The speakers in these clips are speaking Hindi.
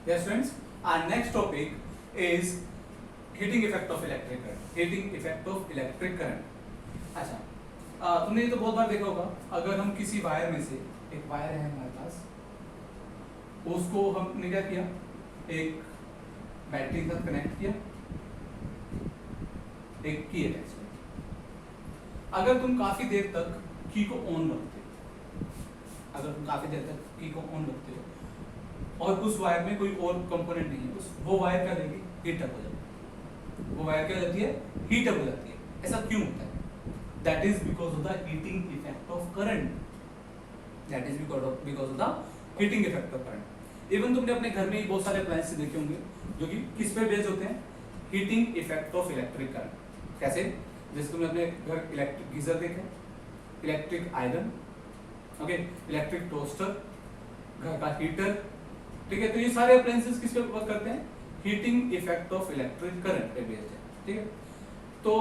Yes friends, our next topic is heating effect of electric current. Heating effect of electric current. अच्छा, तुमने ये तो बहुत बार देखा होगा, अगर हम किसी वायर में से एक वायर है हमारे पास, उसको हमने क्या किया, एक बैटरी के साथ कनेक्ट किया, एक की अटैच किया। अगर तुम काफी देर तक की को ऑन रखते हो, अगर तुम काफी देर तक की को ऑन रखते हो और उस वायर में कोई और कंपोनेंट नहीं है, उस वो वायर क्या देगी, हीट अप हो जाती है। वो वायर क्या हो जाती है, हीट अप हो जाती है। ऐसा क्यों होता है? That is because of the heating effect of current. That is because of the heating effect of current. Even तुमने अपने घर में ही बहुत सारे अप्लायंसेस देखे होंगे जो कि किस पे बेस्ड होते हैं, heating effect of electric current. कैसे? जैसे तुमने अपने घर इलेक्ट्रिक गीजर देखा, electric iron, okay, electric toaster, घर का हीटर, ठीक है। तो ये सारे अप्लायंसेस किस पे वर्क करते हैं, heating effect of electric current पे बेस्ड है, ठीक है। तो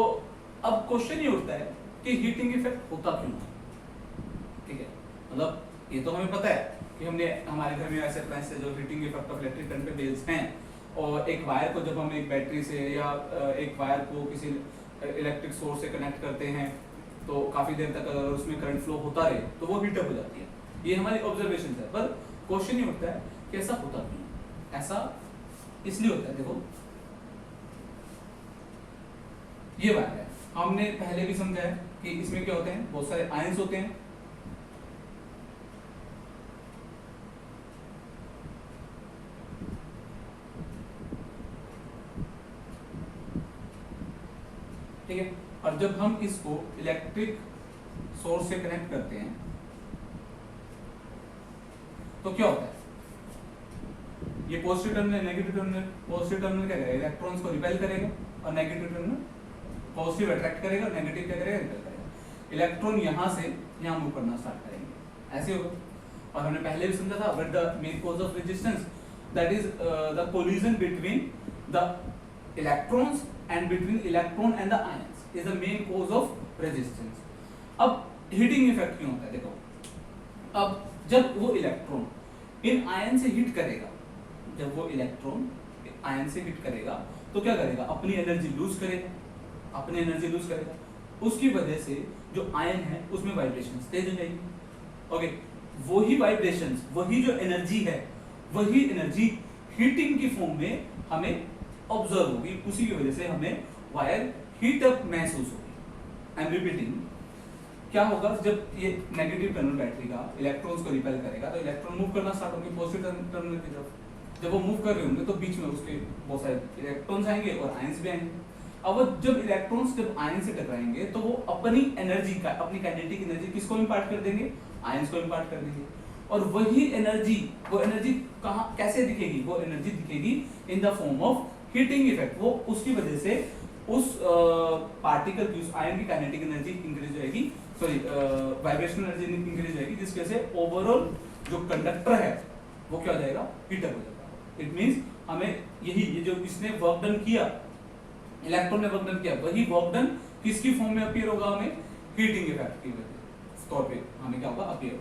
अब क्वेश्चन ये उठता है कि हीटिंग इफेक्ट होता क्यों है, ठीक है। मतलब ये तो हमें पता है कि हमने हमारे घर में ऐसे अप्लायंसेस जो heating effect of electric current पे बेस्ड हैं, और एक वायर को जब हम एक बैटरी से या एक वायर को किसी इलेक्ट्रिक सोर्स से कनेक्ट करते हैं तो काफी देर तक अगर उसमें करंट फ्लो होता रहे तो वो हीट अप हो जाती है। ये हमारी ऑब्जर्वेशन है, पर क्वेश्चन ये उठता है कि ऐसा होता क्यों है। ऐसा इसलिए होता है, देखो ये वायर है, हमने पहले भी समझा है कि इसमें क्या होते हैं, बहुत सारे आयंस होते हैं, ठीक है। और जब हम इसको इलेक्ट्रिक सोर्स से कनेक्ट करते हैं तो क्या होता है, ये positive terminal negative terminal, positive terminal क्या करेगा, इलेक्ट्रॉन्स को रिपेल करेगा, और नेगेटिव टर्मिनल पॉजिटिव अट्रैक्ट करेगा, और नेगेटिव क्या करेगा, रिपेल करेगा। इलेक्ट्रॉन यहां से यहां मूव करना स्टार्ट करेंगे, ऐसे होगा। और हमने पहले भी समझा था, what the main cause of resistance, that is the collision between the electrons and between electron and the ions is the main cause of resistance. अब हीटिंग इफेक्ट क्यों होता है, देखो अब जब वो इलेक्ट्रॉन इन आयन से हिट करेगा, जब वो इलेक्ट्रॉन आयन से हिट करेगा तो क्या करेगा, अपनी एनर्जी लूज करेगा, अपनी एनर्जी लूज करेगा। उसकी वजह से जो आयन है उसमें वाइब्रेशंस तेज हो जाएगी, ओके। वही वाइब्रेशंस, वही जो एनर्जी है, वही एनर्जी हीटिंग की फॉर्म में हमें ऑब्जर्व होगी, उसी की वजह से हमें वायर हीट अप महसूस होगी। आई एम रिपीटिंग, क्या होगा, जब ये नेगेटिव टर्मिनल बैटरी का इलेक्ट्रॉन्स को रिपेल करेगा तो इलेक्ट्रॉन मूव करना स्टार्ट होंगे पॉजिटिव टर्मिनल की तरफ। जब वो मूव कर रहे होंगे तो बीच में उसके बहुत सारे इलेक्ट्रॉन्स आएंगे और आयंस भी आएंगे। अब जब इलेक्ट्रॉन्स जब आयन से टकराएंगे तो वो अपनी एनर्जी का, अपनी काइनेटिक एनर्जी किसको इंपार्ट कर देंगे, आयंस को इंपार्ट कर देंगे। और वही एनर्जी, वो एनर्जी कहाँ कैसे दिखेगी, वो एनर्जी दिखेगी in the form of heating effect. वो उसकी वजह से उस पार्टिकल की, उस आयन की काइनेटिक एनर्जी इंक्रीज होगी, सॉरी वाइब्रेशनल एनर्जी इंक्रीज होगी, जिसकी वजह से ओवरऑल जो कंडक्टर है वो क्या हो जाएगा, हीट अप हो जाएगा। इट मींस हमें यही, ये जो इसने वर्क डन किया, इलेक्ट्रॉन ने वर्क डन किया, वही वर्क डन किसकी फॉर्म में अपीयर होगा, हमें हीटिंग इफेक्ट की वजह तौर पे हमें क्या होगा, अपीयर।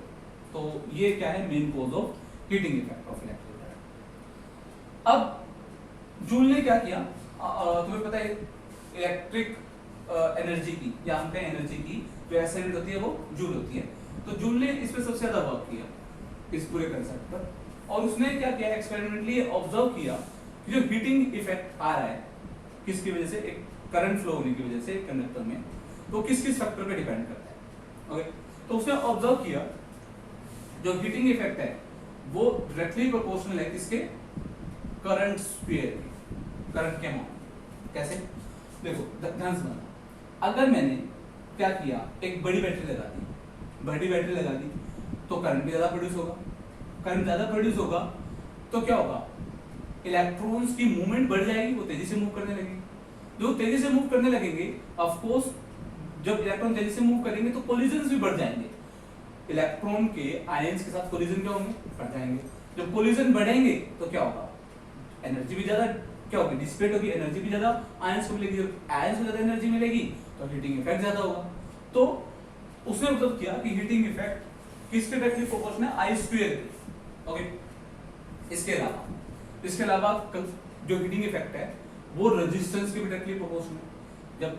तो ये क्या है, main cause of heating effect of electric current. अब जूल ने क्या किया, तुम्हें पता है इलेक्ट्रिक एनर्जी की, या हम कहें एनर्जी की जो ऐसे यूनिट होती है वो जूल होती है। तो जूल ने इस पे सबसे ज्यादा वर्क किया, इस पूरे कंसेप्ट पर। और उसने क्या किया, एक्सपेरिमेंटली ऑब्जर्व किया कि जो हीटिंग इफेक्ट आ रहा है किसकी वजह से, एक करंट फ्लो होने की वजह से कंडक्टर में, तो किस किस फैक्टर पे डिपेंड करता है, ओके। तो उसने ऑब्जर्व किया जो हीटिंग इफेक्ट है वो डायरेक्टली प्रोपोर्शनल है किसके, करंट स्क्वायर के, करंट के अमाउंट। कैसे, देखो ध्यान से सुनना, अगर मैंने क्या किया, एक बड़ी बैटरी लगा दी, बड़ी बैटरी लगा दी तो करंट भी ज्यादा प्रोड्यूस होगा, करंट ज्यादा प्रोड्यूस होगा तो क्या होगा, इलेक्ट्रॉन्स की मूवमेंट बढ़ जाएगी, वो तेजी से मूव करने लगेंगे। जो तेजी से मूव करने लगेंगे, ऑफ कोर्स जब इलेक्ट्रॉन तेजी से मूव करेंगे तो कोलिजन्स भी बढ़ जाएंगे, इलेक्ट्रॉन के आयंस के साथ कोलिजन क्या होंगे, बढ़ जाएंगे। जब कोलिजन बढ़ेंगे तो क्या होगा, एनर्जी भी ज्यादा क्या होगी, डिसिपेट होगी, एनर्जी भी ज्यादा आयंस को मिलेगी, आयंस को ज्यादा एनर्जी मिलेगी तो हीटिंग इफेक्ट ज्यादा होगा। तो उसने ऑब्जर्व किया कि हीटिंग इफेक्ट किसके डायरेक्टली प्रोपोर्शनल है, आई स्क्वायर के, ओके। इसके अलावा इसके अलावा जो हीटिंग इफेक्ट है वो रेजिस्टेंस के भी डायरेक्टली प्रोपोर्शनल है। जब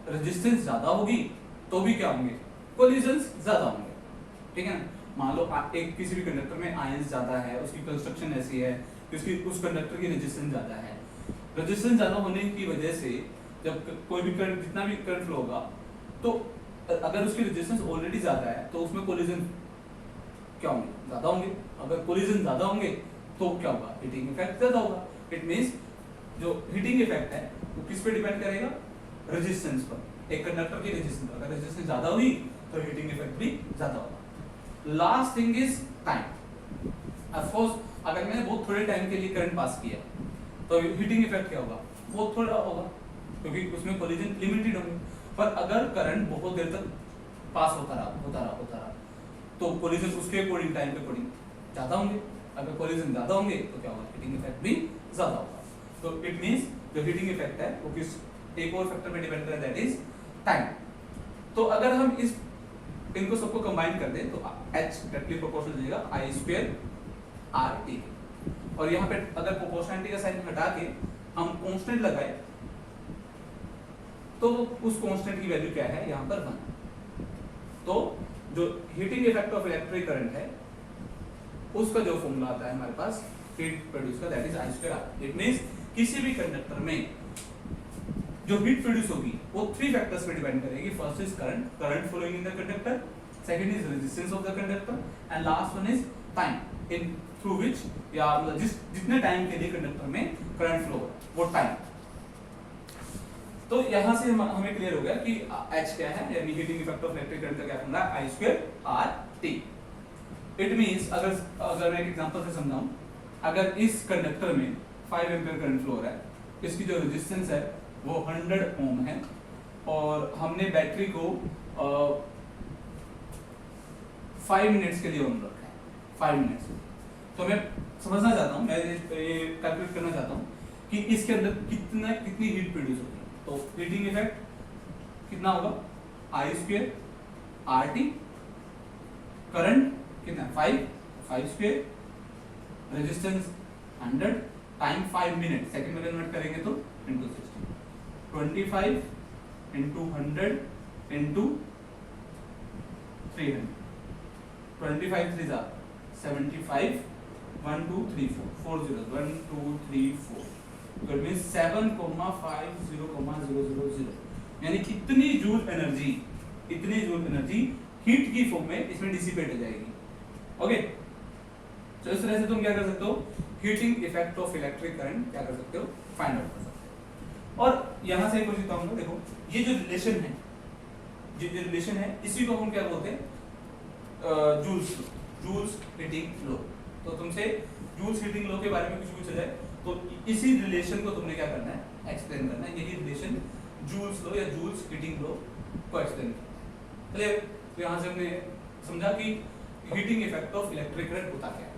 रेजिस्टेंस ज्यादा होगी तो भी क्या होंगे, कोलिजन्स ज्यादा होंगे, ठीक है ना। मान लो एक किसी भी कंडक्टर में आयंस ज्यादा है, उसकी कंस्ट्रक्शन ऐसी है कि उसकी उस कंडक्टर की रेजिस्टेंस ज्यादा है। रेजिस्टेंस ज्यादा होने की वजह से जब कोई भी करंट, जितना भी करंट फ्लो होगा, तो अगर उसकी रेजिस्टेंस ऑलरेडी ज्यादा है तो उसमें कोलिजन क्या होंगे, ज्यादा होंगे। अगर कोलिजन ज्यादा होंगे तो क्या होगा, हीटिंग इफेक्ट ज्यादा होगा। इट मींस जो हीटिंग इफेक्ट है वो किस पे डिपेंड करेगा, रेजिस्टेंस पर। एक कंडक्टर की रेजिस्टेंस, अगर रेजिस्टेंस ज्यादा हुई तो हीटिंग इफेक्ट भी ज्यादा होगा। Last thing is time. Of course अगर मैंने बहुत थोड़े टाइम के लिए करंट पास किया तो हीटिंग इफेक्ट क्या होगा, बहुत थोड़ा होगा, क्योंकि उसमें कोलिजन लिमिटेड होंगे। पर अगर करंट बहुत देर तक पास होता रहा तो कोलिजन उसके अकॉर्डिंग, टाइम के अकॉर्डिंग ज्यादा होंगे। अगर कोलिजन ज्यादा होंगे तो क्या होगा, हीटिंग इफेक्ट भी ज्यादा होगा। तो इट मींस जो हीटिंग इफेक्ट है वो किस एक और फैक्टर पे डिपेंड करता है, दैट इज टाइम। तो अगर हम इनको सबको कंबाइन कर दें तो H डायरेक्टली प्रोपोर्शनल हो जाएगा I स्क्वायर RT। और यहाँ पे अगर प्रोपोर्शनलिटी का साइन हटा के हम कांस्टेंट लगाए तो उस कांस्टेंट की वैल्यू क्या है, यहाँ पर 1। तो जो heating effect of electric current है उसका जो फॉर्मूला आता है हमारे पास हीट प्रोड्यूस का, that is I square R। It means किसी भी कंडक्टर में जो हीट प्रोड्यूस होगी वो 3 फैक्टर्स पे डिपेंड करेगी। First is current flowing in the conductor, second is resistance of the conductor, and last one is time in through which, या जितने टाइम के लिए कंडक्टर में करंट फ्लो हो वो टाइम। तो यहां से हमें क्लियर हो गया कि H क्या है, यानी heating effect of electric current का क्या फॉर्मूला है, I square RT। It means अगर मैं एक एग्जांपल से समझाऊं, अगर इस कंडक्टर में 5 एम्पीयर करंट फ्लो हो रहा है, इसकी जो रेजिस्टेंस है वो 100 ओम है, और हमने बैटरी को 5 मिनट्स के लिए ऑन रखा है, 5 मिनट्स। तो मैं समझना चाहता हूँ, मैं ये कैलकुलेट करना चाहता हूँ कि इसके अंदर कितनी हीट प्रोड्यूस होगी। तो हीटिंग इफेक्ट कितना होगा, I स्क्वायर RT, करंट कितना 5 square, resistance 100, time 5 minute, second में कन्वर्ट करेंगे तो into 60, 25 into 100 into 300, 25 3 are 75, 1 2 3 4 4 zeros, 1 2 3 4, so it means 7,50,000, यानी कितनी जूल एनर्जी हीट की फॉर्म में इसमें डिसिपेट हो जाएगी। ओके, तो इस तरह से तुम क्या कर सकते हो, heating effect of electric current क्या कर सकते हो, फाइंड आउट कर सकते हो। और यहां से एक और चीज कहूंगा, देखो ये जो रिलेशन है इसी को हम क्या बोलते हैं, जूल्स हीटिंग लॉ। तो तुमसे जूल्स हीटिंग लॉ के बारे में कुछ पूछा जाए तो इसी रिलेशन को तुमने क्या करना है, एक्सप्लेन करना है। यही रिलेशन जूल्स लॉ या जूल्स हीटिंग लॉ को एक्सप्लेन करना है। चलिए, तो यहां से हमने समझा कि heating effect of electric current होता क्या है।